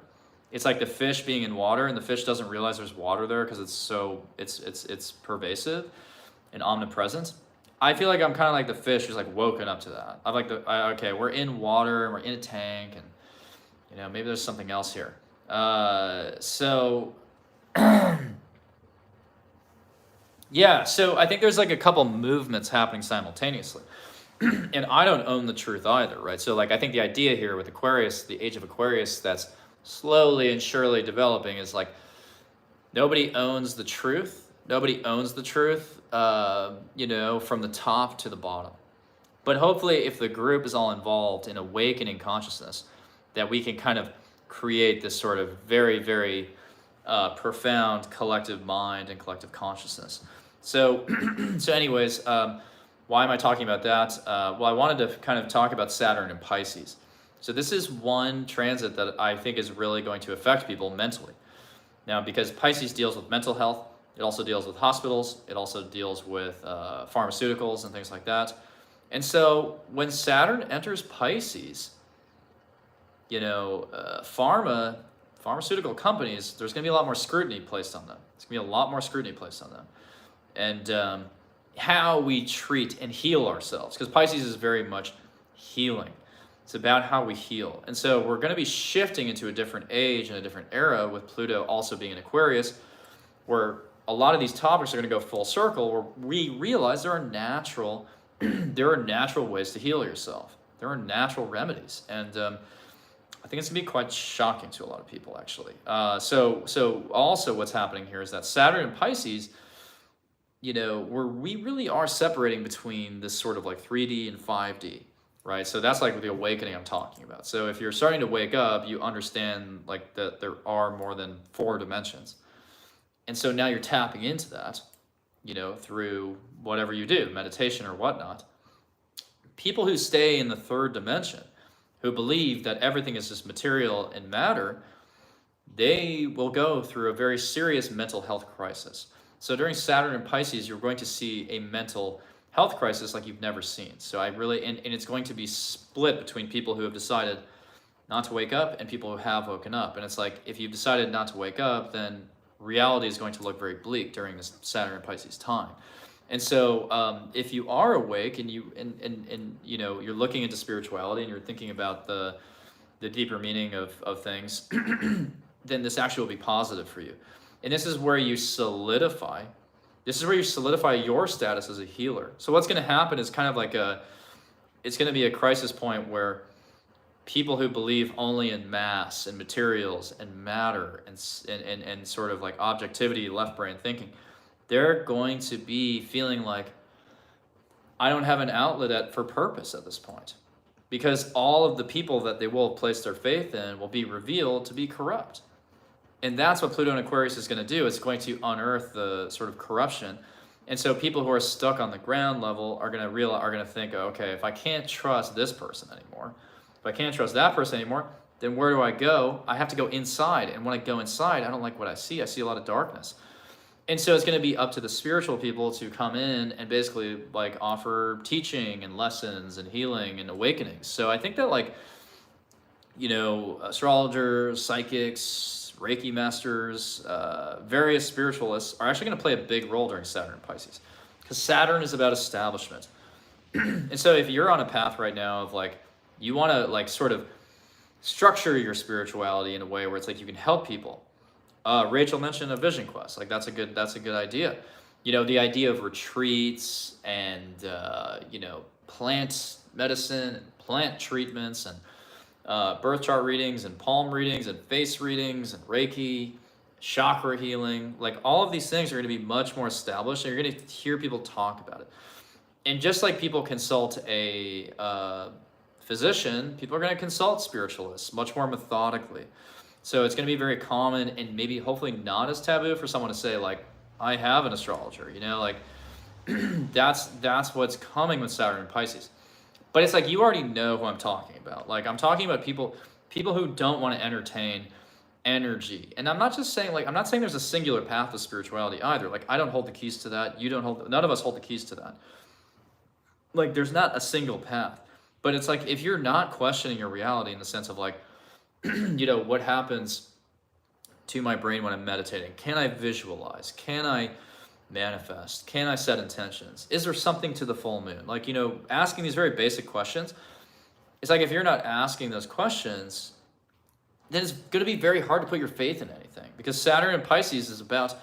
It's like the fish being in water, and the fish doesn't realize there's water there because it's pervasive and omnipresent. I feel like I'm kind of like the fish who's woken up to that. I'm okay, we're in water and we're in a tank, and maybe there's something else here. Yeah, so I think there's a couple movements happening simultaneously. And I don't own the truth either, right? So I think the idea here with Aquarius, the age of Aquarius that's slowly and surely developing, is nobody owns the truth. Nobody owns the truth, from the top to the bottom. But hopefully, if the group is all involved in awakening consciousness, that we can kind of create this sort of very, very profound collective mind and collective consciousness. So, anyways, why am I talking about that? Well, I wanted to kind of talk about Saturn and Pisces. So this is one transit that I think is really going to affect people mentally. Now, because Pisces deals with mental health, it also deals with hospitals, it also deals with pharmaceuticals and things like that. And so when Saturn enters Pisces, pharmaceutical companies, there's going to be a lot more scrutiny placed on them. There's going to be a lot more scrutiny placed on them. And how we treat and heal ourselves, because Pisces is very much healing. It's about how we heal. And so we're going to be shifting into a different age and a different era, with Pluto also being in Aquarius, where a lot of these topics are going to go full circle, where we realize there are natural ways to heal yourself. There are natural remedies. And I think it's gonna be quite shocking to a lot of people, actually. So also what's happening here is that Saturn and Pisces, where we really are separating between this sort of like 3D and 5D, right? So that's like the awakening I'm talking about. So if you're starting to wake up, you understand like that there are more than 4 dimensions. And so now you're tapping into that, through whatever you do, meditation or whatnot. People who stay in the 3rd dimension, who believe that everything is just material and matter, they will go through a very serious mental health crisis. So during Saturn and Pisces, you're going to see a mental health crisis like you've never seen. So and it's going to be split between people who have decided not to wake up and people who have woken up. And it's like, if you've decided not to wake up, then reality is going to look very bleak during this Saturn and Pisces time. And so if you are awake and you're looking into spirituality and you're thinking about the deeper meaning of things, then this actually will be positive for you. And this is where you solidify. This is where you solidify your status as a healer. So what's going to happen is kind of like it's going to be a crisis point where people who believe only in mass and materials and matter and sort of like objectivity, left brain thinking, they're going to be feeling like, I don't have an outlet for purpose at this point, because all of the people that they will place their faith in will be revealed to be corrupt. And that's what Pluto in Aquarius is going to do. It's going to unearth the sort of corruption. And so people who are stuck on the ground level are going to think, okay, if I can't trust this person anymore, if I can't trust that person anymore, then where do I go? I have to go inside. And when I go inside, I don't like what I see. I see a lot of darkness. And so it's going to be up to the spiritual people to come in and basically like offer teaching and lessons and healing and awakenings. So I think that astrologers, psychics, Reiki masters, various spiritualists are actually going to play a big role during Saturn and Pisces, because Saturn is about establishment. And so if you're on a path right now of like, you want to like sort of structure your spirituality in a way where it's like you can help people. Rachel mentioned a vision quest. Like that's a good idea. The idea of retreats and plant medicine and plant treatments and birth chart readings and palm readings and face readings and Reiki, chakra healing, like all of these things are going to be much more established, and you're going to hear people talk about it. And just like people consult a physician, people are going to consult spiritualists much more methodically. So it's going to be very common and maybe hopefully not as taboo for someone to say like, I have an astrologer, that's what's coming with Saturn and Pisces. But it's like, you already know who I'm talking about. Like I'm talking about people who don't want to entertain energy. And I'm not saying there's a singular path to spirituality either. Like I don't hold the keys to that. None of us hold the keys to that. Like there's not a single path. But it's like, if you're not questioning your reality in the sense of like, what happens to my brain when I'm meditating? Can I visualize? Can I manifest? Can I set intentions? Is there something to the full moon? Like, asking these very basic questions. It's like, if you're not asking those questions, then it's going to be very hard to put your faith in anything, because Saturn and Pisces is about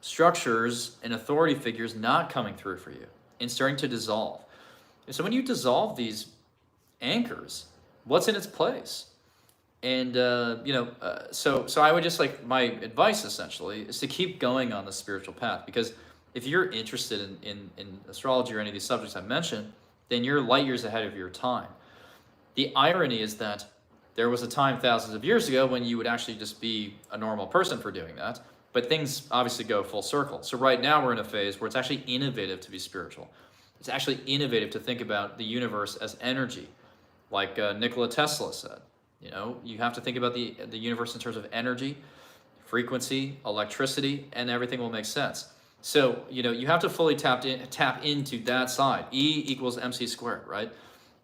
structures and authority figures not coming through for you and starting to dissolve. And so when you dissolve these anchors, what's in its place? And, so I would just like, my advice essentially is to keep going on the spiritual path, because if you're interested in astrology or any of these subjects I mentioned, then you're light years ahead of your time. The irony is that there was a time thousands of years ago when you would actually just be a normal person for doing that, but things obviously go full circle. So right now we're in a phase where it's actually innovative to be spiritual. It's actually innovative to think about the universe as energy, like Nikola Tesla said. You have to think about the universe in terms of energy, frequency, electricity, and everything will make sense. So, you have to fully tap into that side. E equals mc squared, right?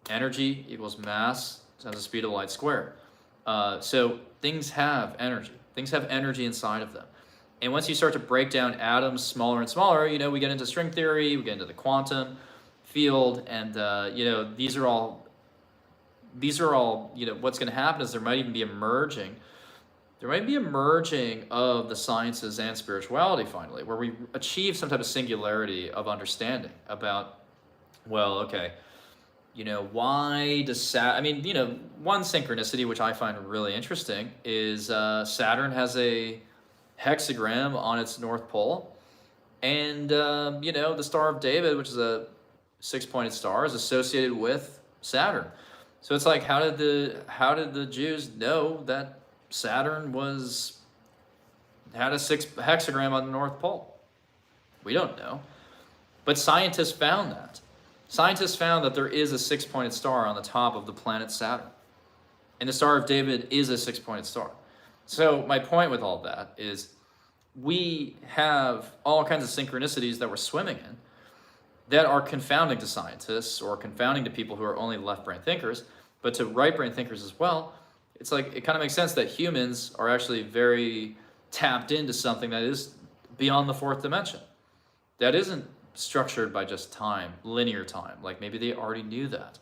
Energy equals mass times the speed of light squared. So things have energy. Things have energy inside of them. And once you start to break down atoms smaller and smaller, we get into string theory, we get into the quantum field, and, these are all, what's going to happen is there might even be emerging of the sciences and spirituality finally, where we achieve some type of singularity of understanding about, well, okay, why does Saturn, I mean, one synchronicity which I find really interesting is Saturn has a hexagram on its North Pole. And, the Star of David, which is a six-pointed star, is associated with Saturn. So it's like, how did the Jews know that Saturn had a hexagram on the North Pole? We don't know. But scientists found that. Scientists found that there is a six-pointed star on the top of the planet Saturn. And the Star of David is a six-pointed star. So my point with all that is we have all kinds of synchronicities that we're swimming in that are confounding to scientists or confounding to people who are only left-brain thinkers, but to right-brain thinkers as well. It's like, it kind of makes sense that humans are actually very tapped into something that is beyond the fourth dimension. That isn't structured by just time, linear time. Like maybe they already knew that.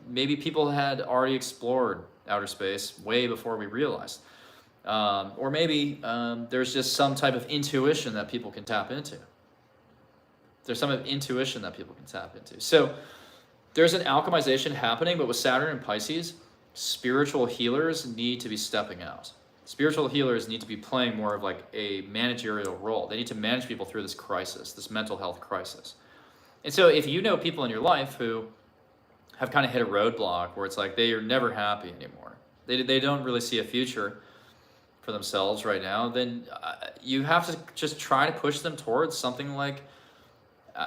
Maybe people had already explored outer space way before we realized. Or maybe there's just some type of intuition that people can tap into. So there's an alchemization happening, but with Saturn and Pisces, spiritual healers need to be stepping out. Spiritual healers need to be playing more of like a managerial role. They need to manage people through this crisis, this mental health crisis. And so if you know people in your life who have kind of hit a roadblock where it's like they are never happy anymore, they don't really see a future for themselves right now, then you have to just try to push them towards something like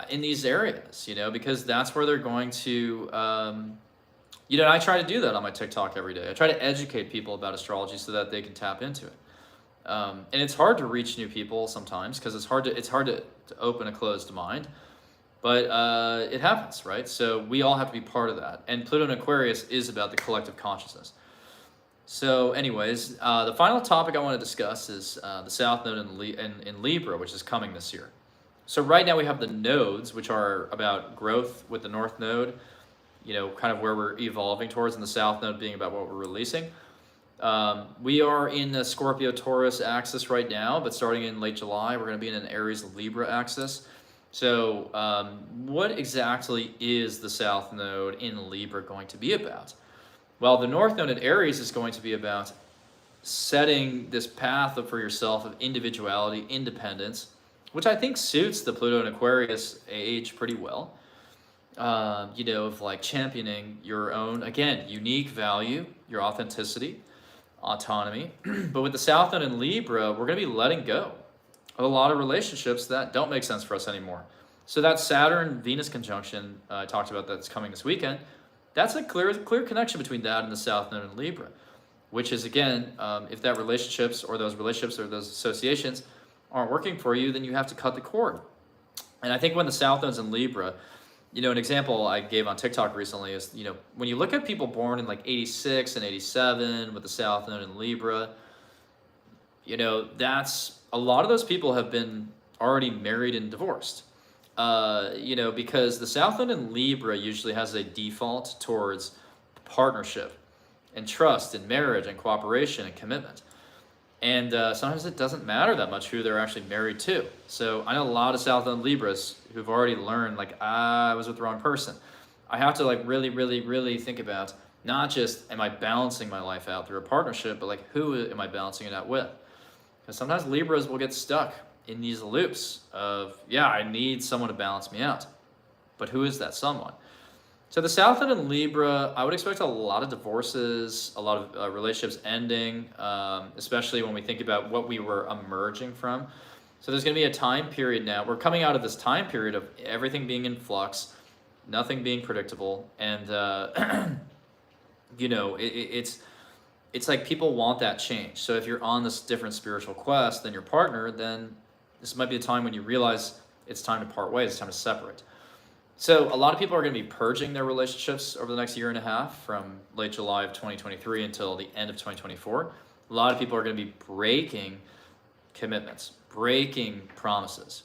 in these areas, because that's where they're going to, and I try to do that on my TikTok every day. I try to educate people about astrology so that they can tap into it. And it's hard to reach new people sometimes because it's hard to open a closed mind, but it happens, right? So we all have to be part of that. And Pluto in Aquarius is about the collective consciousness. So anyways, the final topic I want to discuss is the South Node in Libra, which is coming this year. So right now we have the nodes, which are about growth with the North Node, kind of where we're evolving towards, and the South Node being about what we're releasing. We are in the Scorpio-Taurus axis right now, but starting in late July, we're going to be in an Aries-Libra axis. So what exactly is the South Node in Libra going to be about? Well, the North Node in Aries is going to be about setting this path for yourself of individuality, independence, which I think suits the Pluto in Aquarius age pretty well. Of like championing your own, again, unique value, your authenticity, autonomy. But with the South Node in Libra, we're going to be letting go of a lot of relationships that don't make sense for us anymore. So that Saturn-Venus conjunction I talked about that's coming this weekend, that's a clear connection between that and the South Node in Libra, which is, again, if that relationships or those associations aren't working for you, then you have to cut the cord. And I think when the South Node's in Libra, an example I gave on TikTok recently is, when you look at people born in like 86 and 87 with the South Node in Libra, that's, a lot of those people have been already married and divorced. Because the South Node in Libra usually has a default towards partnership and trust and marriage and cooperation and commitment. And sometimes it doesn't matter that much who they're actually married to. So I know a lot of South Node Libras who've already learned, like, I was with the wrong person. I have to like really, really, really think about not just am I balancing my life out through a partnership, but like who am I balancing it out with? Because sometimes Libras will get stuck in these loops of, yeah, I need someone to balance me out. But who is that someone? So the South Node in Libra, I would expect a lot of divorces, a lot of relationships ending, especially when we think about what we were emerging from. So there's going to be a time period now. We're coming out of this time period of everything being in flux, nothing being predictable, and it's like people want that change. So if you're on this different spiritual quest than your partner, then this might be a time when you realize it's time to part ways, it's time to separate. So a lot of people are going to be purging their relationships over the next year and a half, from late July of 2023 until the end of 2024. A lot of people are going to be breaking commitments, breaking promises.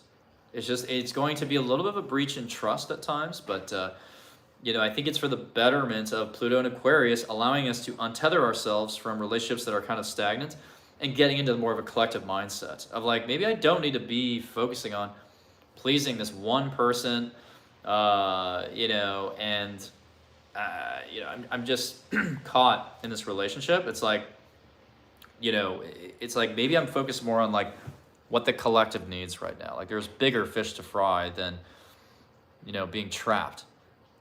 It's going to be a little bit of a breach in trust at times, but I think it's for the betterment of Pluto and Aquarius, allowing us to untether ourselves from relationships that are kind of stagnant and getting into more of a collective mindset of like, maybe I don't need to be focusing on pleasing this one person, and I'm just caught in this relationship. It's like, it's like maybe I'm focused more on like what the collective needs right now. Like there's bigger fish to fry than, being trapped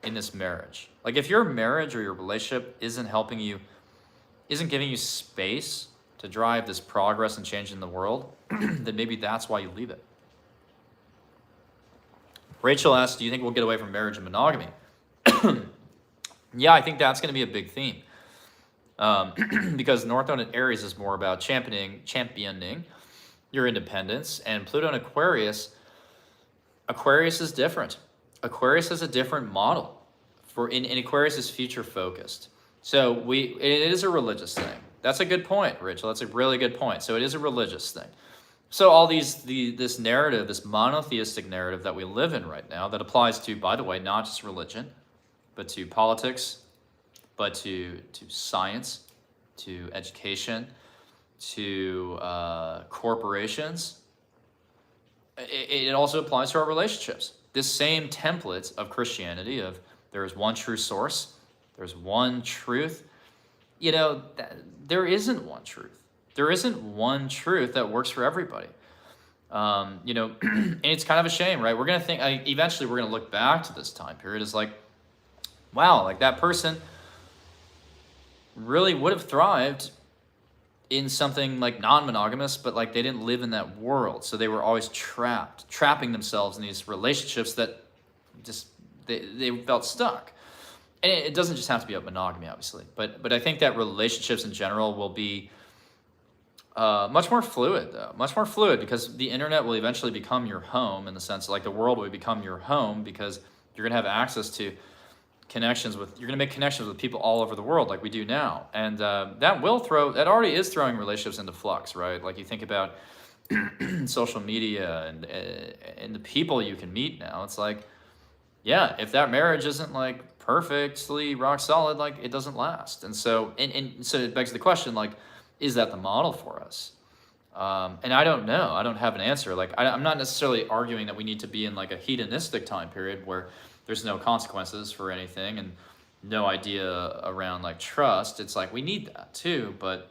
in this marriage. Like if your marriage or your relationship isn't helping you, isn't giving you space to drive this progress and change in the world, then maybe that's why you leave it. Rachel asks, do you think we'll get away from marriage and monogamy? Yeah, I think that's going to be a big theme. Because North Node in Aries is more about championing your independence, and Pluto in Aquarius is different. Aquarius has a different model. In Aquarius is future focused. So it is a religious thing. That's a good point, Rachel. That's a really good point. So it is a religious thing. So all this narrative, this monotheistic narrative that we live in right now, that applies to, by the way, not just religion, but to politics, but to science, to education, to corporations. It also applies to our relationships. This same template of Christianity, of there is one true source, there's one truth. There isn't one truth. There isn't one truth that works for everybody. And it's kind of a shame, right? We're going to think, eventually we're going to look back to this time period as like, wow, like that person really would have thrived in something like non-monogamous, but like they didn't live in that world. So they were always trapping themselves in these relationships that just, they felt stuck. And it doesn't just have to be about monogamy, obviously, but I think that relationships in general will be much more fluid, though. Much more fluid, because the internet will eventually become your home, in the sense like the world will become your home, because you're going to have access to you're going to make connections with people all over the world like we do now. And that already is throwing relationships into flux, right? Like you think about social media and the people you can meet now. It's like, yeah, if that marriage isn't like perfectly rock solid, like it doesn't last. And so it begs the question, like, is that the model for us? And I don't know. I don't have an answer. Like I'm not necessarily arguing that we need to be in like a hedonistic time period where there's no consequences for anything and no idea around like trust. It's like we need that too. But,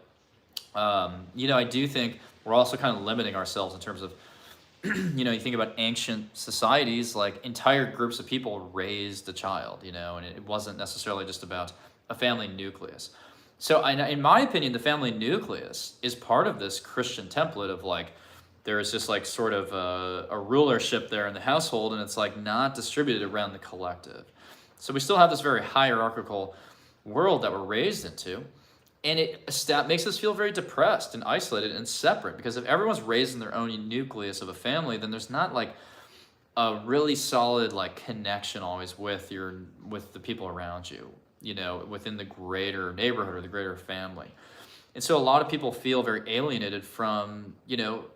I do think we're also kind of limiting ourselves in terms of, you think about ancient societies, like entire groups of people raised a child, and it wasn't necessarily just about a family nucleus. So in my opinion, the family nucleus is part of this Christian template of like, there's just like sort of a rulership there in the household, and it's like not distributed around the collective. So we still have this very hierarchical world that we're raised into, and it makes us feel very depressed and isolated and separate, because if everyone's raised in their own nucleus of a family, then there's not like a really solid like connection always with the people around you, within the greater neighborhood or the greater family. And so a lot of people feel very alienated from,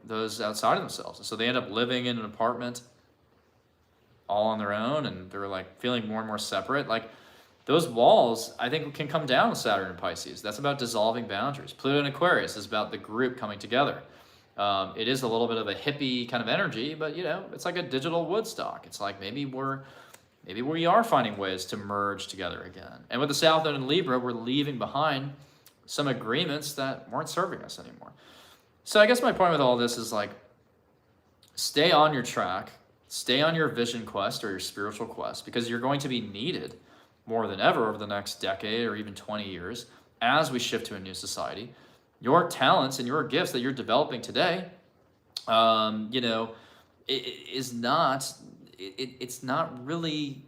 those outside of themselves. And so they end up living in an apartment all on their own, and they're like feeling more and more separate. Like those walls, I think, can come down with Saturn and Pisces. That's about dissolving boundaries. Pluto and Aquarius is about the group coming together. It is a little bit of a hippie kind of energy, but it's like a digital Woodstock. It's like maybe we are finding ways to merge together again. And with the South Node in Libra, we're leaving behind some agreements that weren't serving us anymore. So I guess my point with all this is like, stay on your track, stay on your vision quest or your spiritual quest, because you're going to be needed more than ever over the next decade or even 20 years as we shift to a new society. Your talents and your gifts that you're developing today, it's not really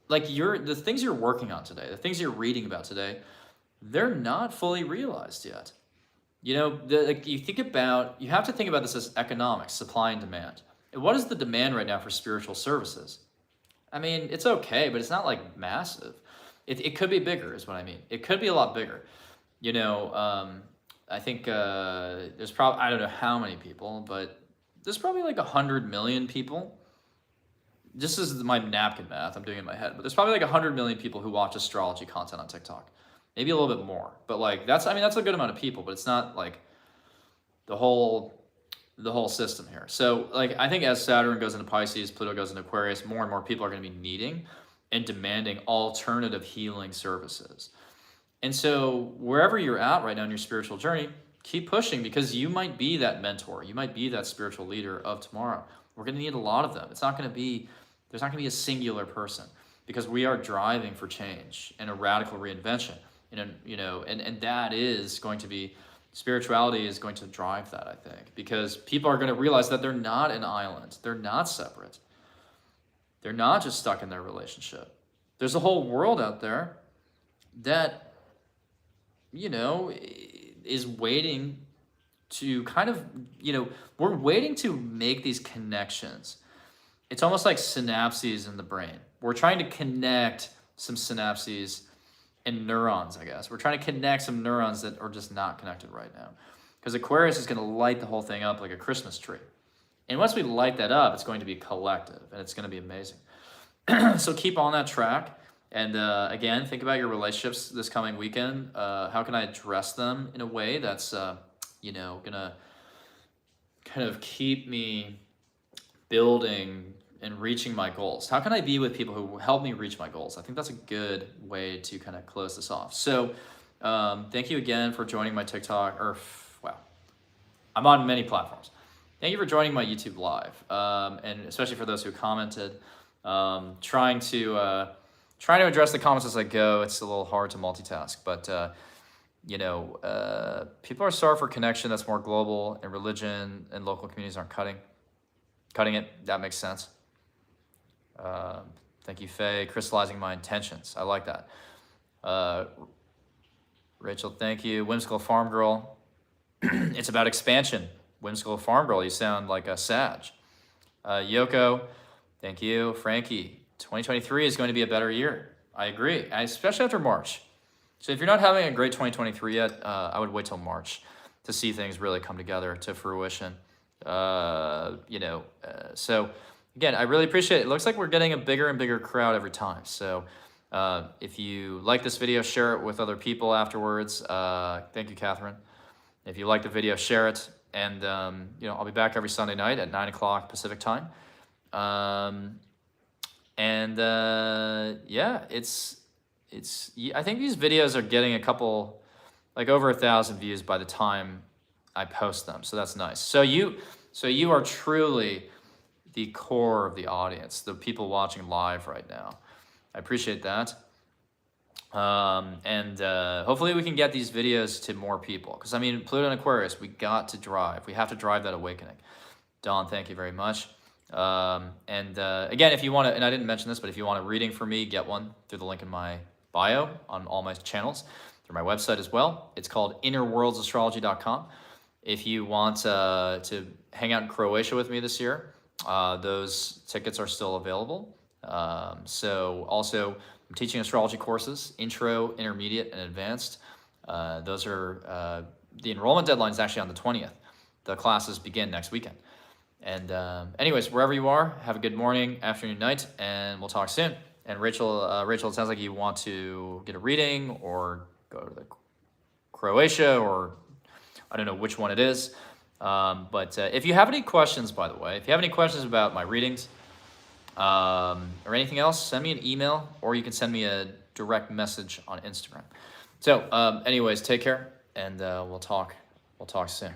like the things you're working on today, the things you're reading about today, they're not fully realized yet. You have to think about this as economics, supply and demand. And what is the demand right now for spiritual services? I mean, it's okay, but it's not like massive. It could be bigger, is what I mean. It could be a lot bigger. I think there's probably, I don't know how many people, but there's probably like 100 million people. This is my napkin math I'm doing in my head, but there's probably like 100 million people who watch astrology content on TikTok. Maybe a little bit more, but like that's a good amount of people, but it's not like the whole system here. So like I think as Saturn goes into Pisces, Pluto goes into Aquarius, more and more people are going to be needing and demanding alternative healing services. And so wherever you're at right now in your spiritual journey, keep pushing, because you might be that mentor. You might be that spiritual leader of tomorrow. We're going to need a lot of them. There's not going to be a singular person, because we are driving for change and a radical reinvention. And that is going to be, spirituality is going to drive that, I think, because people are going to realize that they're not an island. They're not separate. They're not just stuck in their relationship. There's a whole world out there that, is waiting to kind of, we're waiting to make these connections. It's almost like synapses in the brain. We're trying to connect some synapses and neurons, I guess. We're trying to connect some neurons that are just not connected right now. Because Aquarius is going to light the whole thing up like a Christmas tree. And once we light that up, it's going to be collective, and it's going to be amazing. So keep on that track. And again, think about your relationships this coming weekend. How can I address them in a way that's, going to kind of keep me building and reaching my goals? How can I be with people who help me reach my goals? I think that's a good way to kind of close this off. So thank you again for joining my TikTok, I'm on many platforms. Thank you for joining my YouTube live, and especially for those who commented. Trying to address the comments as I go. It's a little hard to multitask, but people are starved for connection that's more global, and religion and local communities aren't cutting it. That makes sense. Thank you, Faye. Crystallizing my intentions. I like that. Rachel, thank you. Whimsical Farm Girl. It's about expansion. Whimsical Farm Girl, you sound like a Sag. Yoko, thank you. Frankie, 2023 is going to be a better year. I agree, especially after March. So if you're not having a great 2023 yet, I would wait till March to see things really come together to fruition. So again, I really appreciate it. It looks like we're getting a bigger and bigger crowd every time. So if you like this video, share it with other people afterwards. Thank you, Catherine. If you like the video, share it. And, I'll be back every Sunday night at 9 o'clock Pacific time. I think these videos are getting over 1,000 views by the time I post them. So that's nice. So you are truly the core of the audience, the people watching live right now. I appreciate that. Hopefully we can get these videos to more people, because Pluto and Aquarius, we have to drive that awakening. Dawn, thank you very much. Again, if you want to, and I didn't mention this, but if you want a reading for me, get one through the link in my bio on all my channels, through my website as well. It's called innerworldsastrology.com. If you want to hang out in Croatia with me this year, those tickets are still available. So also, I'm teaching astrology courses, intro, intermediate, and advanced. Those are, the enrollment deadline is actually on the 20th. The classes begin next weekend. And anyways, wherever you are, have a good morning, afternoon, night, and we'll talk soon. And Rachel, it sounds like you want to get a reading or go to Croatia, or I don't know which one it is. But if you have any questions, by the way, if you have any questions about my readings, or anything else, send me an email, or you can send me a direct message on Instagram. So anyways, take care, and we'll talk soon.